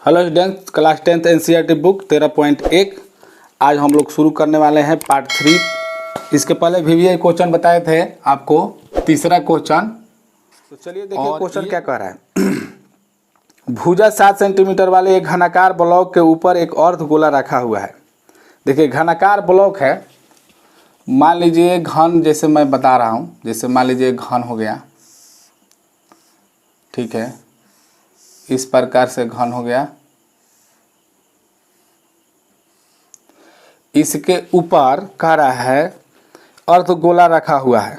Hello students, class 10th NCERT book 13.1 आज हम लोग शुरू करने वाले हैं पार्ट 3। इसके पहले वीवीआई क्वेश्चन बताए थे आपको, तीसरा क्वेश्चन। तो चलिए देखिए क्वेश्चन क्या कह रहा है। भुजा 7 सेंटीमीटर वाले एक घनाकार ब्लॉक के ऊपर एक अर्ध गोला रखा हुआ है। देखिए घनाकार ब्लॉक है, मान लीजिए घन, जैसे मैं बता रहा हूँ, जैसे मान लीजिए घन हो गया, ठीक है, इस प्रकार से घन हो गया। इसके ऊपर कह रहा है अर्धगोला रखा हुआ है,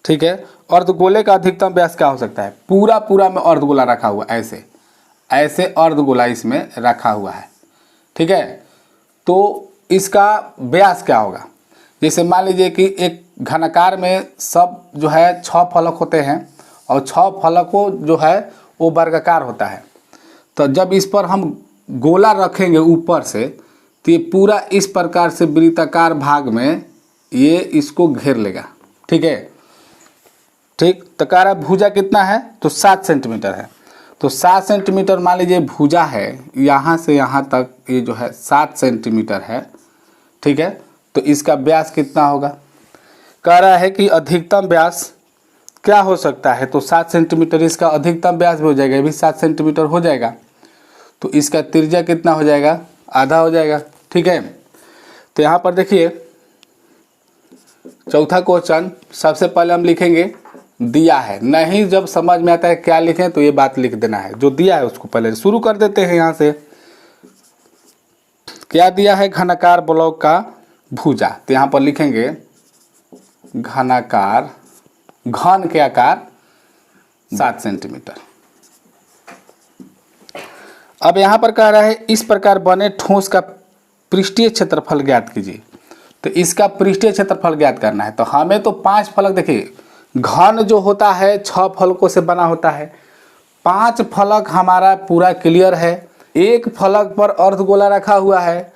ठीक है। अर्धगोले का अधिकतम व्यास क्या हो सकता है? पूरा में अर्धगोला रखा हुआ, ऐसे ऐसे अर्धगोला इसमें रखा हुआ है, ठीक है। तो इसका व्यास क्या होगा? जैसे मान लीजिए कि एक घनाकार में सब जो है 6 फलक होते हैं और 6 फलकों जो है वो वर्गाकार होता है। तो जब इस पर हम गोला रखेंगे ऊपर से, तो ये पूरा इस प्रकार से वृत्ताकार भाग में ये इसको घेर लेगा, ठीक है। ठीक, तो कह रहा भुजा कितना है? तो 7 सेंटीमीटर है। तो 7 सेंटीमीटर मान लीजिए भुजा है, यहाँ से यहाँ तक ये जो है 7 सेंटीमीटर है, ठीक है। तो इसका व्यास कितना होगा? कह रहा है कि अधिकतम व्यास क्या हो सकता है? तो 7 सेंटीमीटर इसका अधिकतम व्यास भी हो जाएगा, ये भी 7 सेंटीमीटर हो जाएगा। तो इसका त्रिज्या कितना हो जाएगा? आधा हो जाएगा, ठीक है। तो यहाँ पर देखिए चौथा क्वेश्चन, सबसे पहले हम लिखेंगे दिया है। नहीं जब समझ में आता है क्या लिखें तो ये बात लिख देना है, जो दिया है उसको पहले शुरू कर देते हैं। यहाँ से क्या दिया है? घनाकार ब्लॉक का भुजा। तो यहाँ पर लिखेंगे घनाकार, घन के आकार 7 सेंटीमीटर। अब यहाँ पर कह रहा है इस प्रकार बने ठोस का पृष्ठीय क्षेत्रफल ज्ञात कीजिए। तो इसका पृष्ठीय क्षेत्रफल ज्ञात करना है। तो हमें तो 5 फलक, देखिए घन जो होता है 6 फलकों से बना होता है, 5 फलक हमारा पूरा क्लियर है। एक फलक पर अर्धगोला रखा हुआ है,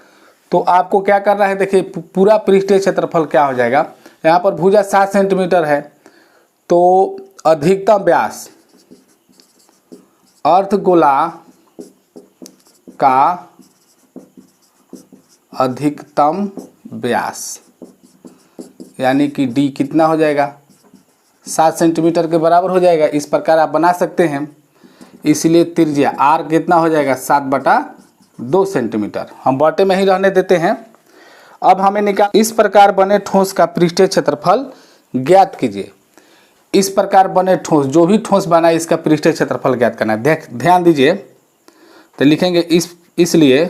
तो आपको क्या करना है? देखिए पूरा पृष्ठीय क्षेत्रफल क्या हो जाएगा। यहाँ पर भुजा 7 सेंटीमीटर है, तो अधिकतम व्यास अर्धगोला का अधिकतम व्यास यानी कि डी कितना हो जाएगा? 7 सेंटीमीटर के बराबर हो जाएगा। इस प्रकार आप बना सकते हैं। इसलिए त्रिज्या आर कितना हो जाएगा? 7/2 सेंटीमीटर। हम बटे में ही रहने देते हैं। अब हमें निकाल, इस प्रकार बने ठोस का पृष्ठीय क्षेत्रफल ज्ञात कीजिए। इस प्रकार बने ठोस, जो भी ठोस बना है इसका पृष्ठीय क्षेत्रफल ज्ञात करना है। ध्यान दीजिए, तो लिखेंगे इसलिए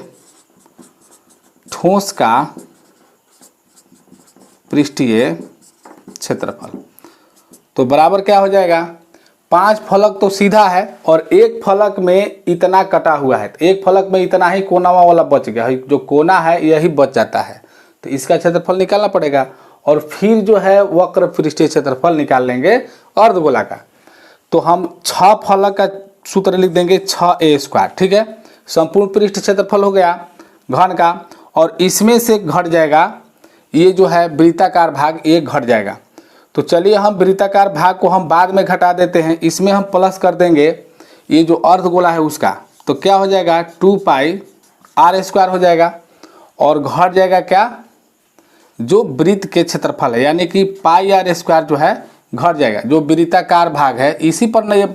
ठोस का पृष्ठीय क्षेत्रफल, तो बराबर क्या हो जाएगा? 5 फलक तो सीधा है और एक फलक में इतना कटा हुआ है, तो एक फलक में इतना ही कोना वाला बच गया, जो कोना है यही बच जाता है। तो इसका क्षेत्रफल निकालना पड़ेगा और फिर जो है वक्र पृष्ठीय क्षेत्रफल निकाल लेंगे अर्धगोला का। तो हम 6 फलक का सूत्र लिख देंगे 6a², ठीक है। संपूर्ण पृष्ठ क्षेत्रफल हो गया घन का, और इसमें से घट जाएगा ये जो है वृत्ताकार भाग, ये घट जाएगा। तो चलिए हम वृत्ताकार भाग को हम बाद में घटा देते हैं, इसमें हम प्लस कर देंगे ये जो अर्धगोला है उसका। तो क्या हो जाएगा? 2πr² हो जाएगा, और घट जाएगा क्या? जो वृत्त के क्षेत्रफल है, यानी कि πr² जो है घट जाएगा। जो वृत्ताकार भाग है इसी पर न ये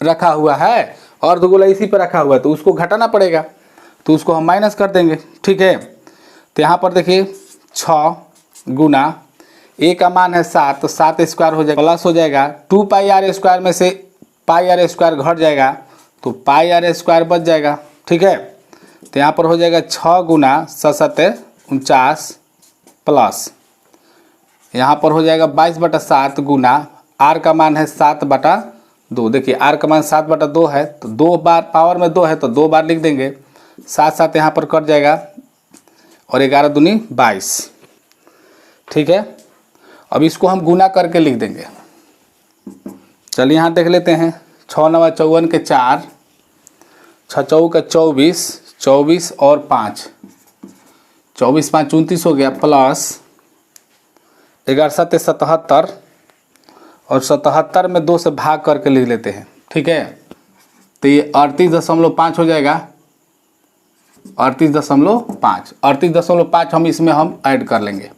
रखा हुआ है, अर्धगोला इसी पर रखा हुआ है, तो उसको घटाना पड़ेगा, तो उसको हम माइनस कर देंगे, ठीक है। तो यहाँ पर देखिए 6 गुना a का मान है 7, तो 7² हो जाएगा, प्लस हो जाएगा 2πr² में से πr² घट जाएगा, तो πr² बच जाएगा, ठीक है। तो यहाँ पर हो जाएगा 6 गुना 7 49 प्लस यहाँ पर हो जाएगा 22/7 गुना r का मान है 7/2। देखिए r का मान 7/2 है, तो 2 बार पावर में 2 है तो 2 बार लिख देंगे, 7 यहाँ पर कट जाएगा और 11 दूनी 22, ठीक है। अब इसको हम गुना करके लिख देंगे। चलिए यहाँ देख लेते हैं, 6 9 54 के 4, 6 4 का 24, 24 और 5, 24 5 29 हो गया, प्लस 11 7 77, और 77 में 2 से भाग करके लिख लेते हैं, ठीक है। तो ये 38.5 हो जाएगा, 38.5, 38.5 हम इसमें हम ऐड कर लेंगे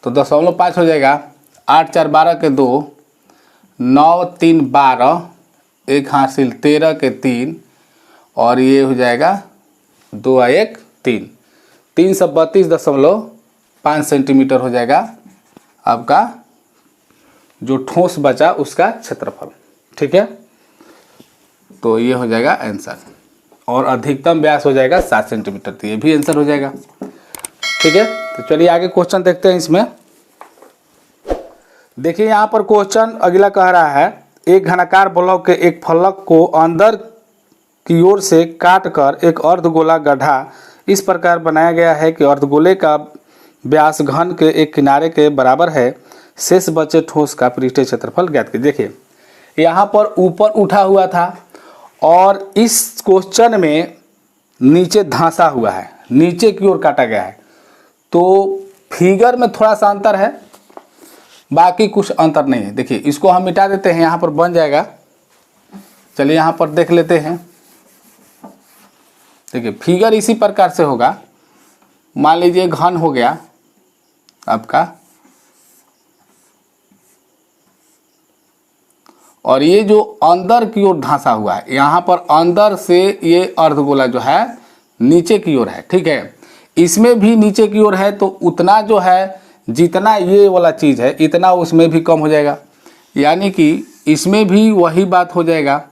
तो 0.5 हो जाएगा। 8 4 12 के 2, 9 3 12, एक हासिल 13 के 3, और ये हो जाएगा 2 1 3, 332.5 सेंटीमीटर हो जाएगा आपका जो ठोस बचा उसका क्षेत्रफल। ठीक है, तो ये हो जाएगा आंसर, और अधिकतम व्यास हो जाएगा 7 सेंटीमीटर, तो ये भी आंसर हो जाएगा। ठीक है, तो चलिए आगे क्वेश्चन देखते हैं। इसमें देखिए यहाँ पर क्वेश्चन अगला कह रहा है, एक घनाकार ब्लॉक के एक फलक को अंदर की ओर से काटकर एक अर्धगोला गड्ढा इस प्रकार बनाया गया है कि अर्धगोले का व्यास घन के एक किनारे के बराबर है, शेष बचे ठोस का पृष्ठीय क्षेत्रफल ज्ञात कीजिए। देखिए यहाँ पर ऊपर उठा हुआ था और इस क्वेश्चन में नीचे धंसा हुआ है, नीचे की ओर काटा गया है, तो फिगर में थोड़ा सा अंतर है, बाकी कुछ अंतर नहीं है। देखिए इसको हम मिटा देते हैं, यहाँ पर बन जाएगा। चलिए यहाँ पर देख लेते हैं। देखिए फिगर इसी प्रकार से होगा, मान लीजिए घन हो गया आपका, और ये जो अंदर की ओर धंसा हुआ है, यहाँ पर अंदर से ये अर्धगोला जो है नीचे की ओर है। ठीक है, इसमें भी नीचे की ओर है, तो उतना जो है जितना ये वाला चीज़ है इतना उसमें भी कम हो जाएगा, यानी कि इसमें भी वही बात हो जाएगा,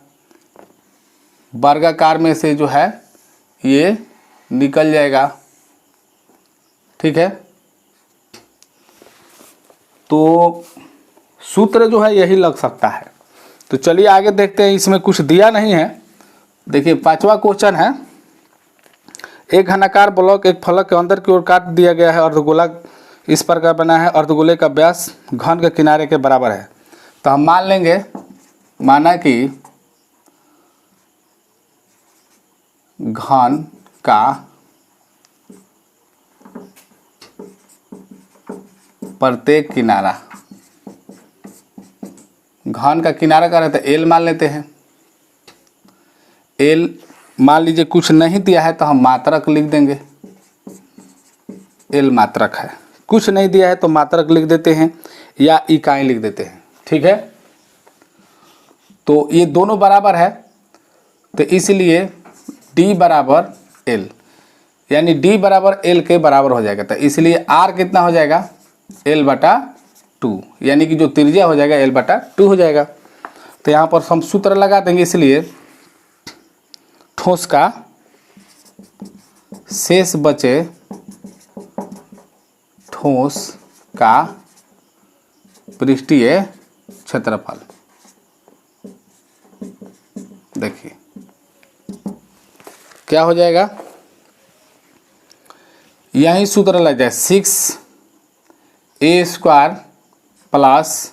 वर्गाकार में से जो है ये निकल जाएगा। ठीक है, तो सूत्र जो है यही लग सकता है। तो चलिए आगे देखते हैं, इसमें कुछ दिया नहीं है। देखिए 5वां क्वेश्चन है, एक घनाकार ब्लॉक एक फलक के अंदर की ओर काट दिया गया है, अर्धगोला इस प्रकार बना है, अर्धगोले का व्यास घन के किनारे के बराबर है। तो हम मान लेंगे, माना कि घन का प्रत्येक किनारा, घन का किनारा का रहता है एल मान लेते हैं। एल मान लीजिए कुछ नहीं दिया है तो हम मात्रक लिख देंगे, एल मात्रक है। कुछ नहीं दिया है तो मात्रक लिख देते हैं या इकाई लिख देते हैं। ठीक है, तो ये दोनों बराबर है, तो इसलिए d बराबर l, यानी d बराबर l के बराबर हो जाएगा। तो इसलिए r कितना हो जाएगा, l/2, यानी कि जो त्रिज्या हो जाएगा l/2 हो जाएगा। तो यहाँ पर हम सूत्र लगा देंगे, इसलिए ठोस का शेष बचे ठोस का पृष्ठीय क्षेत्रफल। देखिए क्या हो जाएगा, यही सूत्र लग जाए 6a² प्लस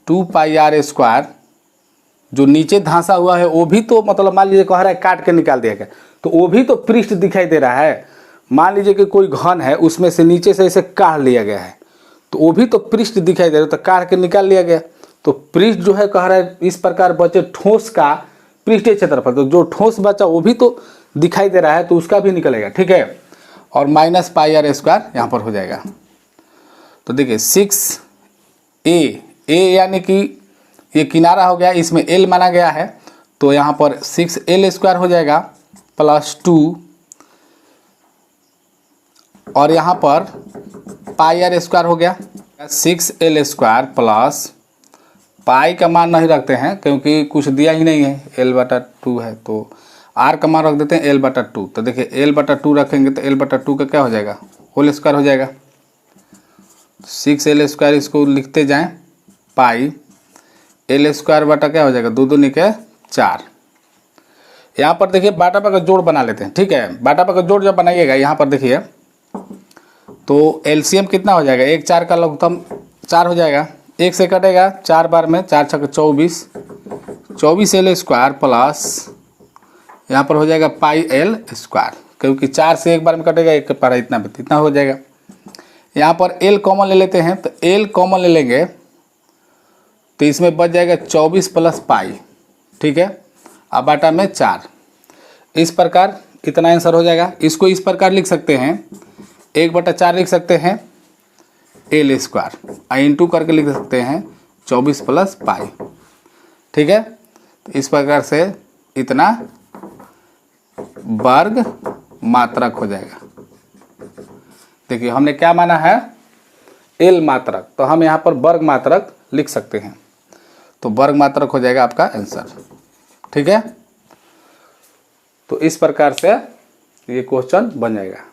2πr²। जो नीचे धंसा हुआ है वो भी तो मतलब मान लीजिए कह रहा है काट के निकाल दिया गया, तो वो भी तो पृष्ठ दिखाई दे रहा है। मान लीजिए कि कोई घन है, उसमें से नीचे से इसे काट लिया गया है, तो वो भी तो पृष्ठ दिखाई दे रहा है, तो काट के निकाल लिया गया। तो पृष्ठ जो है कह रहा है इस प्रकार बचे ठोस का पृष्ठीय क्षेत्रफल, तो जो ठोस बचा वो भी तो दिखाई दे रहा है, तो उसका भी निकलेगा। ठीक है, और -πr² यहाँ पर हो जाएगा। तो देखिए 6a यानी कि ये किनारा हो गया, इसमें l माना गया है, तो यहाँ पर 6l² हो जाएगा प्लस 2, और यहाँ पर πr² हो गया 6l² प्लस पाई का मान नहीं रखते हैं क्योंकि कुछ दिया ही नहीं है, l/2 है, तो r का मान रख देते हैं l/2। तो देखिए l/2 रखेंगे तो l/2 का क्या हो जाएगा, होल स्क्वायर हो जाएगा। 6l² इसको लिखते जाएं, पाई l² बटा क्या हो जाएगा, 2 2 निके 4। यहाँ पर देखिए बाटा का जोड़ बना लेते हैं। ठीक है, बाटा का जोड़ जब बनाइएगा यहाँ पर देखिए तो एलसीएम कितना हो जाएगा, 1 4 का लघुत्तम 4 हो जाएगा, 1 से कटेगा 4 बार में, 4 6 24, 24l² प्लस यहाँ पर हो जाएगा πl², क्योंकि 4 से 1 बार में कटेगा, 1 पर इतना हो जाएगा। यहाँ पर l कॉमन ले लेते हैं, तो l कॉमन ले लेंगे तो इसमें बच जाएगा 24 प्लस पाई, ठीक है। अब बाटा में 4, इस प्रकार इतना आंसर हो जाएगा। इसको इस प्रकार लिख सकते हैं, 1/4 लिख सकते हैं एल स्क्वायर, इंटू करके लिख सकते हैं 24 प्लस पाई, ठीक है। तो इस प्रकार से इतना वर्ग मात्रक हो जाएगा। देखिए हमने क्या माना है, एल मात्रक, तो हम यहाँ पर वर्ग मात्रक लिख सकते हैं, तो वर्ग मात्रक हो जाएगा आपका आंसर, ठीक है। तो इस प्रकार से ये क्वेश्चन बन जाएगा।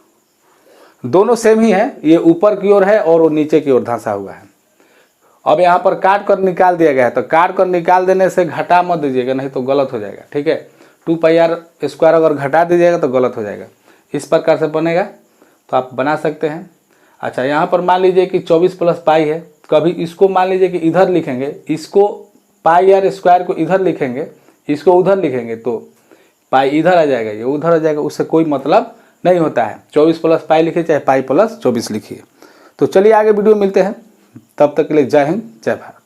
दोनों सेम ही है, ये ऊपर की ओर है और वो नीचे की ओर धंसा हुआ है। अब यहाँ पर काट कर निकाल दिया गया है, तो काट कर निकाल देने से घटा मत दीजिएगा, नहीं तो गलत हो जाएगा, ठीक है। 2πr² अगर घटा दीजिएगा तो गलत हो जाएगा। इस प्रकार से बनेगा, तो आप बना सकते हैं। अच्छा, यहाँ पर मान लीजिए कि 24 प्लस पाई है, कभी इसको मान लीजिए कि इधर लिखेंगे, इसको πr² को इधर लिखेंगे, इसको उधर लिखेंगे, तो पाई इधर आ जाएगा, ये उधर आ जाएगा, उससे कोई मतलब नहीं होता है। 24 प्लस पाई लिखिए चाहे पाई प्लस 24 लिखिए। तो चलिए आगे वीडियो मिलते हैं, तब तक के लिए जय हिंद जय भारत।